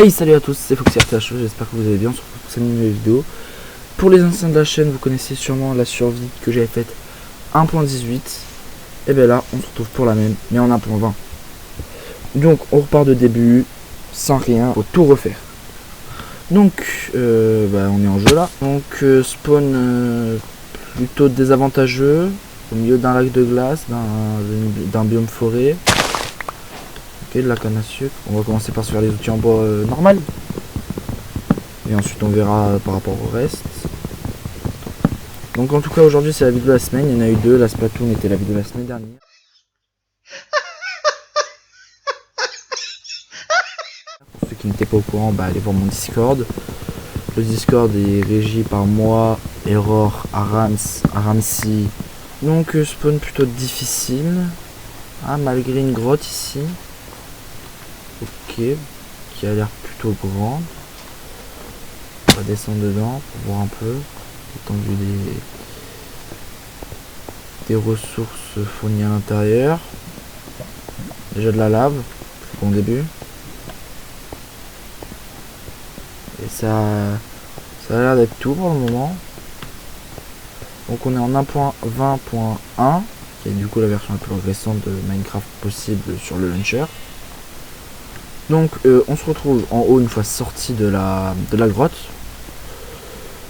Hey, salut à tous, c'est FoxyRTH, j'espère que vous allez bien. On se retrouve pour cette nouvelle vidéo. Pour les anciens de la chaîne, vous connaissez sûrement la survie que j'avais faite 1.18. Et bien là, on se retrouve pour la même, mais en 1.20. Donc on repart de début, sans rien, faut tout refaire. Donc, on est en jeu là. Donc spawn plutôt désavantageux, au milieu d'un lac de glace, d'un biome forêt. Ok, de la canne à sucre. On va commencer par se faire les outils en bois normal. Et ensuite on verra par rapport au reste. Donc en tout cas aujourd'hui c'est la vidéo de la semaine. Il y en a eu deux. La Splatoon était la vidéo de la semaine dernière. Pour ceux qui n'étaient pas au courant, allez voir mon Discord. Le Discord est régi par moi, Error, Aramsi. Donc spawn plutôt difficile. Malgré une grotte ici. Ok, qui a l'air plutôt grande. On va descendre dedans pour voir un peu l'étendue des ressources fournies à l'intérieur. Déjà de la lave, bon début. Et ça a l'air d'être tout pour le moment. Donc on est en 1.20.1, qui est du coup la version la plus récente de Minecraft possible sur le launcher. Donc on se retrouve en haut une fois sorti de la grotte.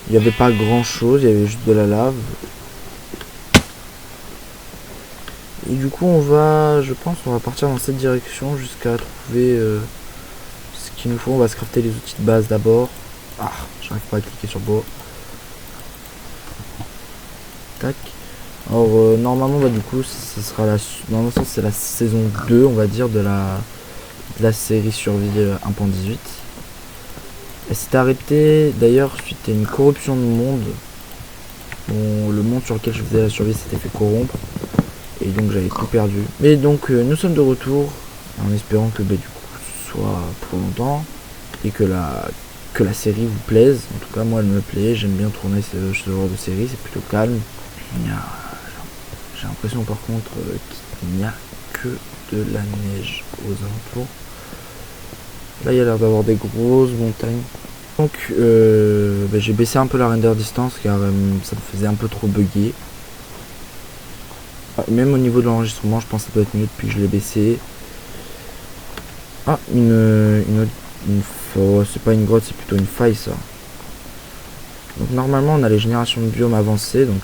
Il n'y avait pas grand chose, il y avait juste de la lave. Et du coup je pense on va partir dans cette direction jusqu'à trouver ce qu'il nous faut. On va se crafter les outils de base d'abord. J'arrive pas à cliquer sur bois. Tac. Alors normalement du coup ce sera dans le sens c'est la saison 2 on va dire de la série survie 1.18. Elle s'est arrêtée d'ailleurs suite à une corruption de monde. Le monde sur lequel je faisais la survie s'était fait corrompre. Et donc j'avais tout perdu. Mais donc nous sommes de retour. En espérant que du coup ce soit pour longtemps. Et que la série vous plaise. En tout cas moi elle me plaît. J'aime bien tourner ce genre de série. C'est plutôt calme. J'ai l'impression par contre qu'il n'y a que de la neige aux alentours. Là il y a l'air d'avoir des grosses montagnes. Donc j'ai baissé un peu la render distance car ça me faisait un peu trop bugger. Même au niveau de l'enregistrement je pense que ça peut être mieux depuis que je l'ai baissé. C'est pas une grotte, c'est plutôt une faille ça. Donc normalement on a les générations de biomes avancées, donc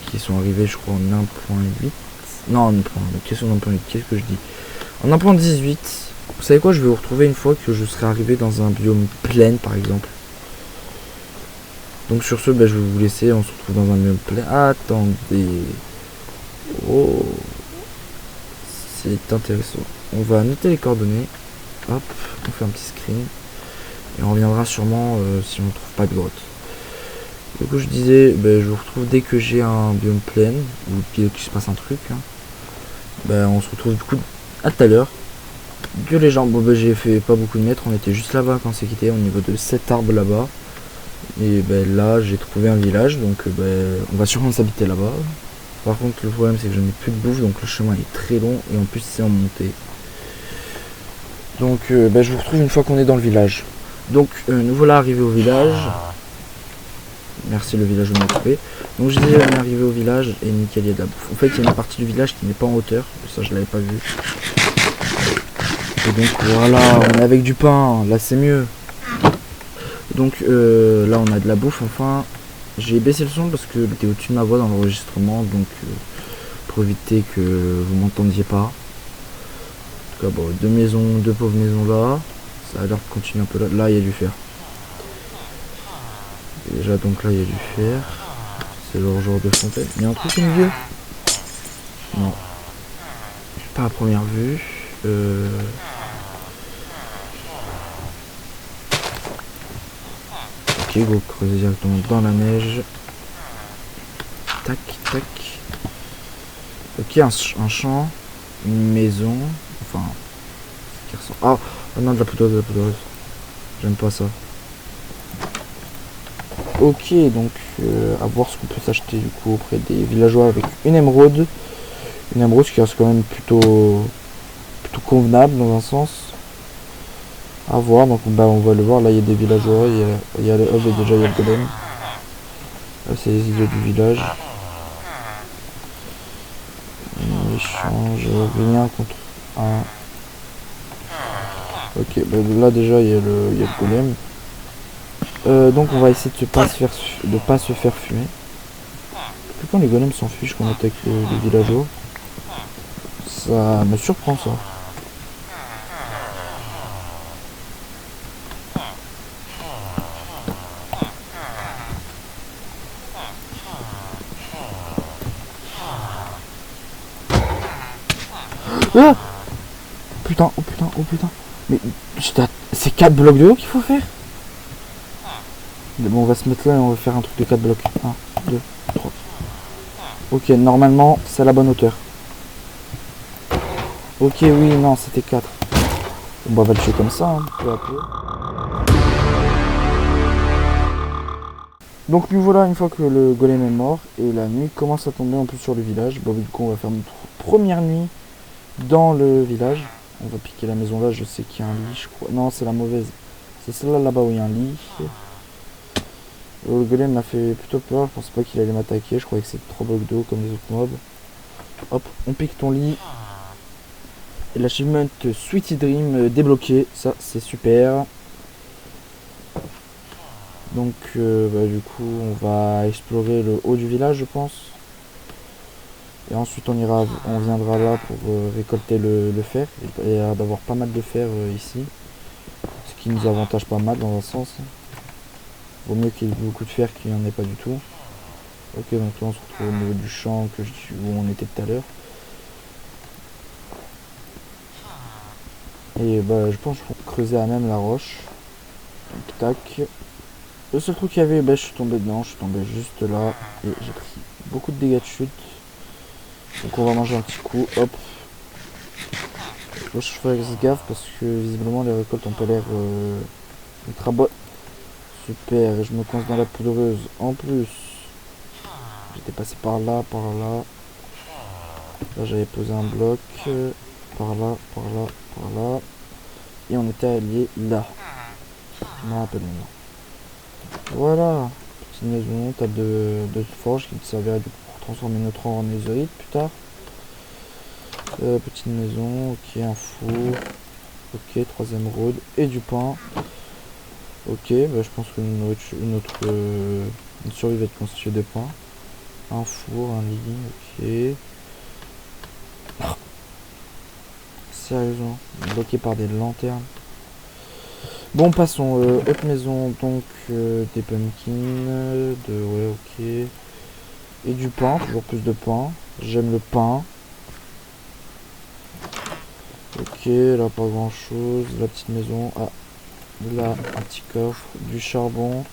qui sont arrivées je crois en 1.8. Non, question d'1.8, qu'est-ce que je dis? En 1.18. Vous savez quoi, je vais vous retrouver une fois que je serai arrivé dans un biome plein par exemple. Donc sur ce, je vais vous laisser, on se retrouve dans un biome plein. Attendez. Oh, c'est intéressant. On va noter les coordonnées. Hop, on fait un petit screen. Et on reviendra sûrement si on ne trouve pas de grotte. Du coup je disais, je vous retrouve dès que j'ai un biome plein, ou qu'il se passe un truc. On se retrouve du coup à tout à l'heure. Dieu les gens, j'ai fait pas beaucoup de mètres, on était juste là-bas quand c'est quitté, au niveau de cet arbre là-bas. Et là j'ai trouvé un village, donc on va sûrement s'habiter là-bas. Par contre le problème c'est que je n'ai plus de bouffe, donc le chemin est très long et en plus c'est en montée. Donc je vous retrouve une fois qu'on est dans le village. Donc nous voilà arrivés au village. Merci le village de m'occuper. Donc je disais on est arrivé au village et nickel, il y a de la bouffe. En fait il y a une partie du village qui n'est pas en hauteur, ça je l'avais pas vu. Et donc voilà, on est avec du pain, là c'est mieux. Donc là on a de la bouffe enfin. J'ai baissé le son parce que était au-dessus de ma voix dans l'enregistrement, donc pour éviter que vous m'entendiez pas. En tout cas deux pauvres maisons là. Ça a l'air de continuer un peu là. Là il y a du fer. Et déjà donc là il y a du fer. C'est leur genre de fontaine. Il y a un truc au milieu? Non. Pas à première vue. Ok, go creuser directement dans la neige. Tac, tac. Ok, un champ, une maison. Enfin, qui ressemble. Non, de la poudreuse, J'aime pas ça. Ok, donc à voir ce qu'on peut s'acheter du coup auprès des villageois avec une émeraude. Une émeraude qui reste quand même plutôt convenable dans un sens. À voir, donc bah, on va le voir. Là il y a des villageois, il y a le hub et déjà il y a le golem. Là c'est les idiots du village. On échange rien contre un. Ok, bah là déjà il y a le golem. Donc on va essayer de pas se faire fumer. Depuis quand les golems s'en fichent qu'on attaque les villageois? Ça me surprend ça. Ah, putain, oh putain, oh putain. Mais c'est 4 blocs de haut qu'il faut faire. Bon, on va se mettre là et on va faire un truc de 4 blocs. 1, 2, 3. Ok, normalement, c'est à la bonne hauteur. Ok, oui, non, c'était 4. Bon, on va le tuer comme ça, hein, peu à peu. Donc nous voilà une fois que le golem est mort et la nuit commence à tomber en plus sur le village. Bon, du coup, on va faire notre première nuit dans le village. On va piquer la maison là, je sais qu'il y a un lit, je crois. Non, c'est la mauvaise. C'est celle-là là-bas où il y a un lit. Le golem m'a fait plutôt peur, je pensais pas qu'il allait m'attaquer, je croyais que c'était 3 blocs d'eau comme les autres mobs. Hop, on pique ton lit. Et l'achievement Sweetie Dream débloqué, ça c'est super. Donc bah, du coup on va explorer le haut du village je pense. Et ensuite on viendra là pour récolter le fer. Il y a d'avoir pas mal de fer ici. Ce qui nous avantage pas mal dans un sens. Vaut mieux qu'il y ait beaucoup de fer qu'il n'y en ait pas du tout. Ok, donc là on se retrouve au niveau du champ où on était tout à l'heure. Et bah je pense qu'il faut creuser à même la roche. Donc, tac. Le seul truc qu'il y avait, bah, je suis tombé dedans, je suis tombé juste là. Et j'ai pris beaucoup de dégâts de chute. Donc on va manger un petit coup, hop. Je fais gaffe parce que visiblement les récoltes ont pas l'air ultra bonnes. Super, et je me coince dans la poudreuse. En plus, j'étais passé par là, par là. Là j'avais posé un bloc. Par là, par là, par là. Et on était alliés là. Je me rappelle maintenant. Voilà. Petite maison, table de forge qui me servira pour transformer notre or en netherite plus tard. Petite maison, ok, un four. Ok, 3 émeraudes et du pain. Ok, bah, je pense que notre survie va être constituée de pain. Un four, un lit, ok. Sérieusement, bloqué par des lanternes. Bon, passons. Autre maison, donc des pumpkins, ouais, ok. Et du pain, toujours plus de pain. J'aime le pain. Ok, là pas grand chose. La petite maison. Ah, là un petit coffre, du charbon.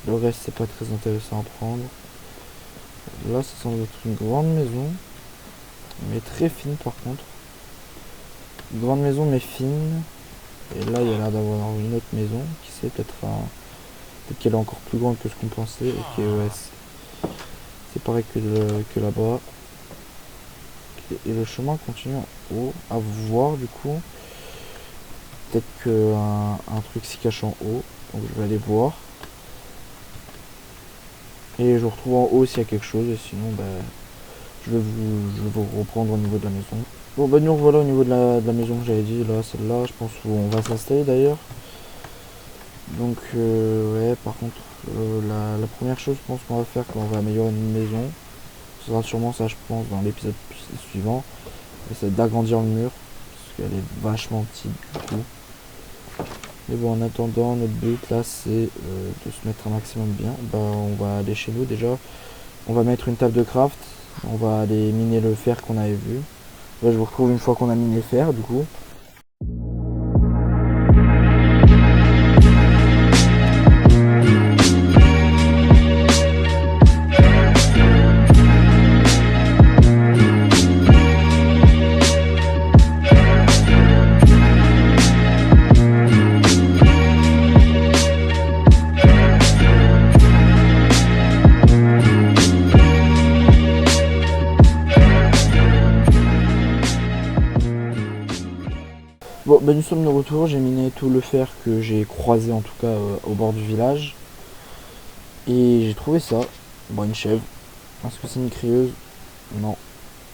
Le reste c'est pas très intéressant à prendre. Là ça semble être une grande maison, mais très fine par contre. Une grande maison mais fine. Et là il y a l'air d'avoir une autre maison qui sait peut-être qu'elle est encore plus grande que ce qu'on pensait. Ok, ouais, c'est pareil que là-bas. Et le chemin continue en haut, à voir du coup. Peut-être qu'un truc s'y cache en haut, donc je vais aller voir. Et je vous retrouve en haut s'il y a quelque chose, et sinon bah, je vais vous reprendre au niveau de la maison. Bon bah nous revoilà au niveau de la maison que j'avais dit, là, celle-là, je pense où on va s'installer d'ailleurs. Donc ouais, par contre, la première chose je pense qu'on va faire quand on va améliorer une maison, ce sera sûrement ça je pense dans l'épisode suivant, c'est d'agrandir le mur, parce qu'elle est vachement petite du coup. Mais bon, en attendant, notre but là c'est de se mettre un maximum bien. Bah on va aller chez nous déjà, on va mettre une table de craft, on va aller miner le fer qu'on avait vu. Là je vous retrouve une fois qu'on a miné le fer du coup. Bon, bah nous sommes de retour, j'ai miné tout le fer que j'ai croisé en tout cas au bord du village. Et j'ai trouvé ça. Bon, une chèvre. Est-ce que c'est une crieuse? Non,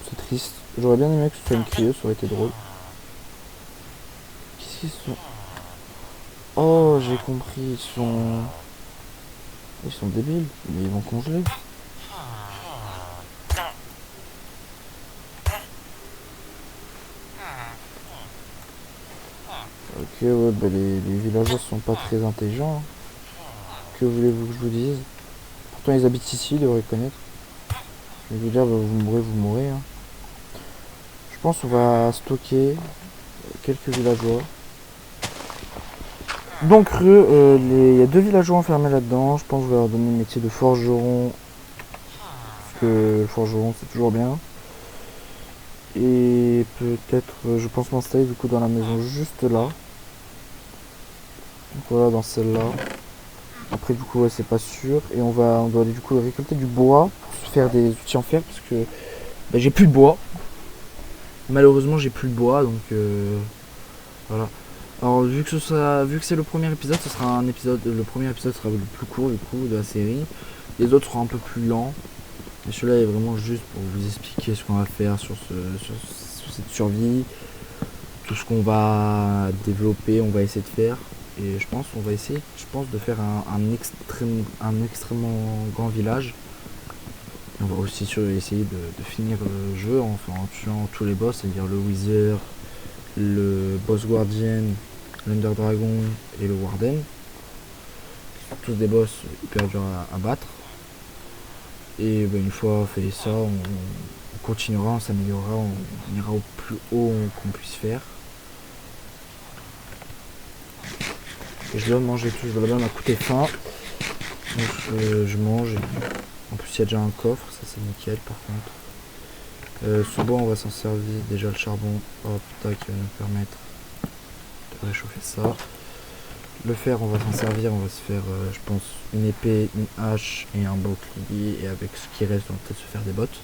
c'est triste. J'aurais bien aimé que ce soit une crieuse, ça aurait été drôle. Qu'est-ce qu'ils sont? Oh, j'ai compris, Ils sont débiles, mais ils vont congeler. Ok, ouais, bah les villageois sont pas très intelligents, hein. Que voulez-vous que je vous dise? Pourtant ils habitent ici, ils devraient connaître. Je vais vous dire, bah, vous mourrez, hein. Je pense qu'on va stocker quelques villageois. Donc il y a 2 villageois enfermés là-dedans. Je pense que je vais leur donner le métier de forgeron. Parce que le forgeron c'est toujours bien. Et peut-être, je pense m'installer du coup dans la maison juste là. Donc voilà, dans celle-là. Après du coup ouais, c'est pas sûr. Et on doit aller du coup récolter du bois pour se faire des outils en fer parce que bah, j'ai plus de bois. Malheureusement j'ai plus de bois donc voilà. Alors vu que c'est le premier épisode, ce sera le premier épisode sera le plus court du coup de la série. Les autres seront un peu plus lents. Et celui-là est vraiment juste pour vous expliquer ce qu'on va faire sur cette survie, tout ce qu'on va développer, on va essayer de faire. Et je pense qu'on va essayer de faire un extrêmement grand village. Et on va aussi essayer de finir le jeu en tuant tous les boss, c'est-à-dire le Wither, le Boss Guardian, l'Under Dragon et le Warden. Qui sont tous des boss hyper durs à battre. Et ben, une fois fait ça, on continuera, on s'améliorera, on ira au plus haut qu'on puisse faire. Et je dois manger tout, je dois bien m'écouter faim. Donc je mange. En plus il y a déjà un coffre, ça c'est nickel par contre. Ce bois on va s'en servir, déjà le charbon, hop, tac, qui va nous permettre de réchauffer ça. Le fer on va s'en servir, on va se faire je pense une épée, une hache et un bouclier, et avec ce qui reste on va peut-être se faire des bottes.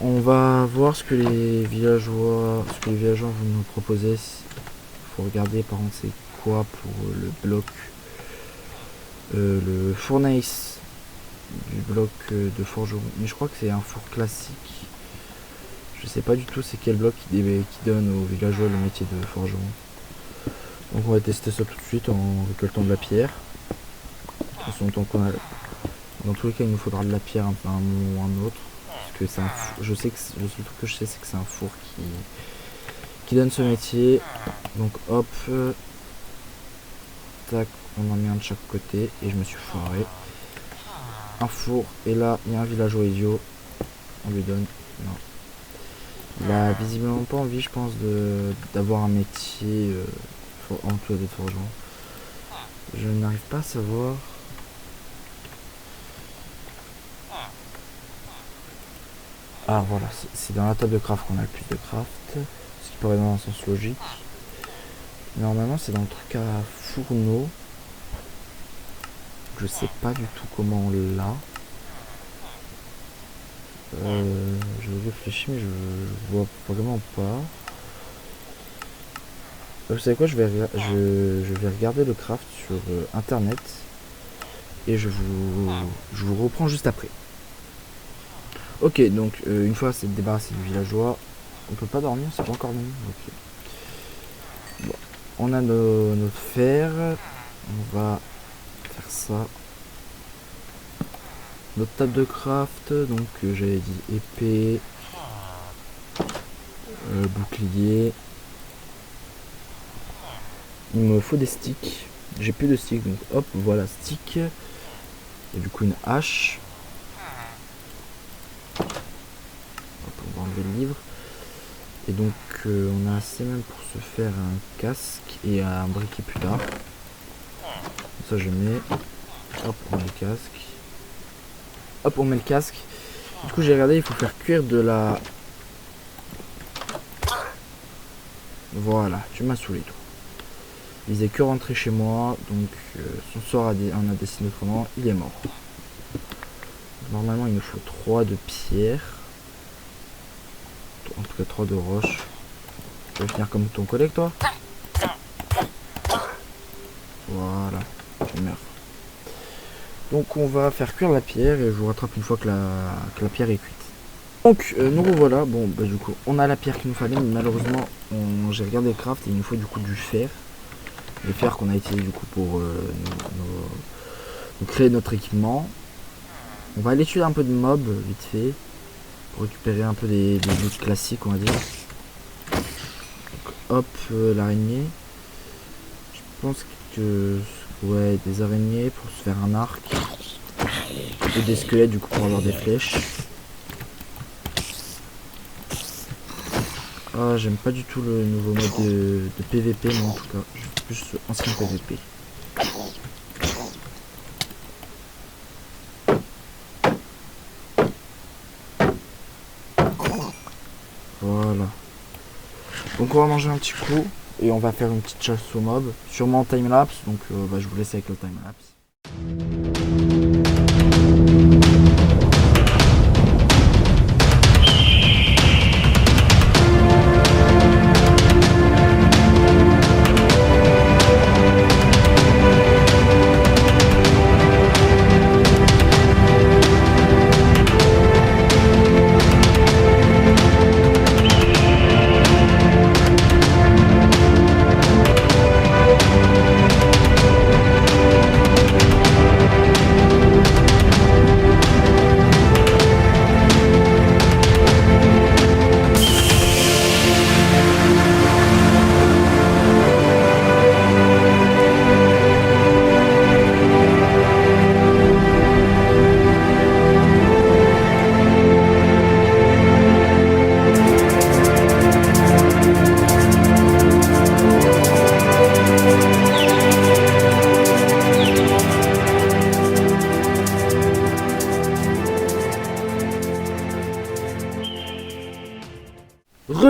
On va voir ce que les villageois vont nous proposer. Il faut regarder par contre c'est quoi pour le bloc, le fournace du bloc de forgeron. Mais je crois que c'est un four classique. Je sais pas du tout c'est quel bloc qui donne aux villageois le métier de forgeron. Donc on va tester ça tout de suite en récoltant de la pierre. De toute façon, dans tous les cas il nous faudra de la pierre à un moment ou un autre. Parce que c'est le seul truc que je sais c'est que c'est un four qui donne ce métier. Donc hop, tac, on en met un de chaque côté et je me suis foiré. Un four, et là il y a un villageois idiot, on lui donne, non. Il a visiblement pas envie je pense d'avoir un métier en tout cas de forgeron. Je n'arrive pas à savoir. Ah voilà, c'est dans la table de craft qu'on a le plus de craft, ce qui paraît dans un sens logique. Normalement c'est dans le truc à fourneau. Je sais pas du tout comment on l'a. Je réfléchis mais je vois vraiment pas. Vous savez quoi, je vais regarder le craft sur internet et je vous reprends juste après. Ok, donc une fois c'est débarrassé du villageois, on peut pas dormir, c'est pas encore minuit. Okay. Bon, on a notre fer, on va faire ça. Notre table de craft, donc j'avais dit épée, bouclier. Il me faut des sticks. J'ai plus de sticks, donc hop, voilà, stick. Et du coup une hache. Hop, on va enlever le livre. Et donc on a assez même pour se faire un casque et un briquet plus tard. Ça je mets. Hop, on met le casque. Hop, on met le casque. Du coup j'ai regardé, il faut faire cuire de la... Voilà, tu m'as saoulé toi. Il faisait que rentrer chez moi, donc son sort en a décidé autrement, il est mort. Normalement il nous faut 3 de pierre. En tout cas 3 de roche. Tu vas finir comme ton collègue, toi. Voilà, tu meurs. Donc on va faire cuire la pierre et je vous rattrape une fois que la pierre est cuite. Donc nous revoilà, bon bah du coup on a la pierre qu'il nous fallait, mais malheureusement j'ai regardé le craft et il nous faut du coup du fer. Le fer qu'on a utilisé du coup pour nous créer notre équipement. On va aller tuer un peu de mobs vite fait, pour récupérer un peu des loot classiques on va dire. Donc, hop, l'araignée. Je pense que ouais, des araignées pour se faire un arc. Et des squelettes du coup pour avoir des flèches. Ah, j'aime pas du tout le nouveau mode de PVP, moi en tout cas. Je suis plus ancien PVP. Voilà. Donc on va manger un petit coup et on va faire une petite chasse au mob. Sûrement en timelapse, donc bah, je vous laisse avec le timelapse.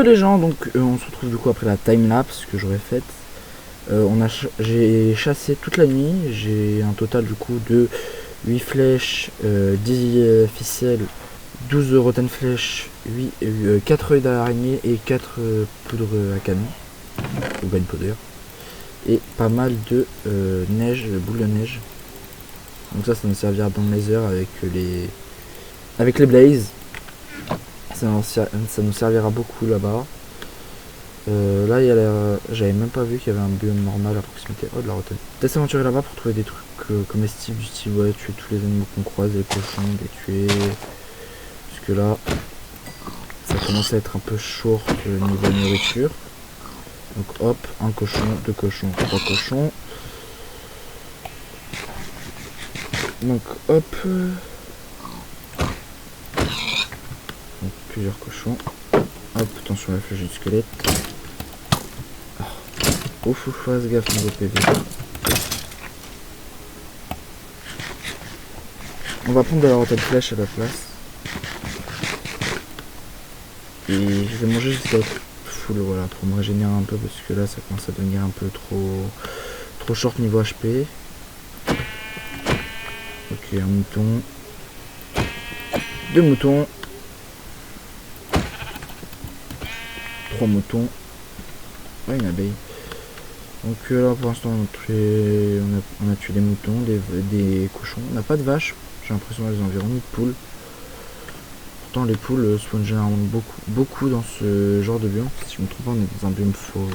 Les gens, donc on se retrouve du coup après la timelapse que j'aurais faite. J'ai chassé toute la nuit, j'ai un total du coup de 8 flèches, 10 ficelles, 12 rotten flèches, 4 œils d'araignée et 4 poudres à canon, ou gunpowder, et pas mal de neige, boules de neige. Donc ça nous servira dans le laser avec les blazes. Ça nous servira beaucoup là-bas. Là, il y a j'avais même pas vu qu'il y avait un biome normal à proximité. Oh, de la rotonne. Peut-être s'aventurer là-bas pour trouver des trucs comestibles du style, ouais, tuer tous les animaux qu'on croise, les cochons, les tuer. Parce que là, ça commence à être un peu short niveau nourriture. Donc hop, un cochon, 2 cochons, 3 cochons. Donc hop. Donc, plusieurs cochons. Hop, attention à la flèche du squelette. Oh. Ouf, fasse gaffe niveau PV. On va prendre de la rotate flèche à la place. Et je vais manger jusqu'à être full, voilà, pour me régénérer un peu parce que là ça commence à devenir un peu trop short niveau HP. Ok, un mouton. 2 moutons. 3 moutons. Ouais, une abeille. Donc là pour l'instant on a tué des moutons, des cochons. On n'a pas de vaches. J'ai l'impression qu'elles ont environ de poules. Pourtant les poules spawnent généralement beaucoup dans ce genre de biome. Si je me trompe pas, on est dans un biome forêt.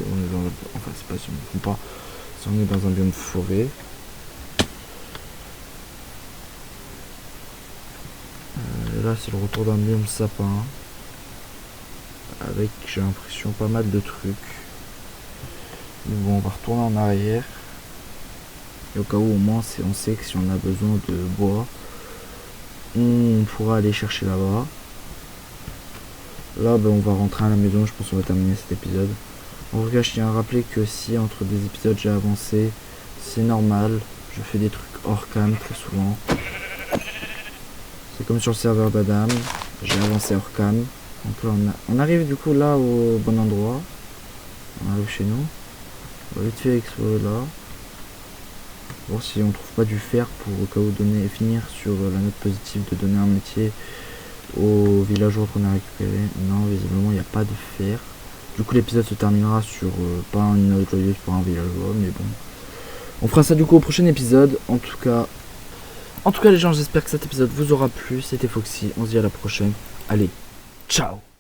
Enfin c'est pas si je me trompe pas. Si on est dans un biome forêt. Là c'est le retour d'un biome sapin. Avec, j'ai l'impression, pas mal de trucs. Mais bon, on va retourner en arrière. Et au cas où, au moins, on sait que si on a besoin de bois, on pourra aller chercher là-bas. Là, ben, on va rentrer à la maison. Je pense qu'on va terminer cet épisode. En tout cas, je tiens à rappeler que si entre des épisodes j'ai avancé, c'est normal. Je fais des trucs hors cam très souvent. C'est comme sur le serveur d'Adam. J'ai avancé hors cam. Donc là, on arrive du coup là au bon endroit. On arrive chez nous. On va vite fait explorer là. Voir si on trouve pas du fer pour au cas où finir sur la note positive de donner un métier aux villageois qu'on a récupéré. Non, visiblement il n'y a pas de fer. Du coup l'épisode se terminera sur pas une note joyeuse pour un villageois, mais bon. On fera ça du coup au prochain épisode. En tout cas les gens, j'espère que cet épisode vous aura plu. C'était Foxy, on se dit à la prochaine. Allez, ciao.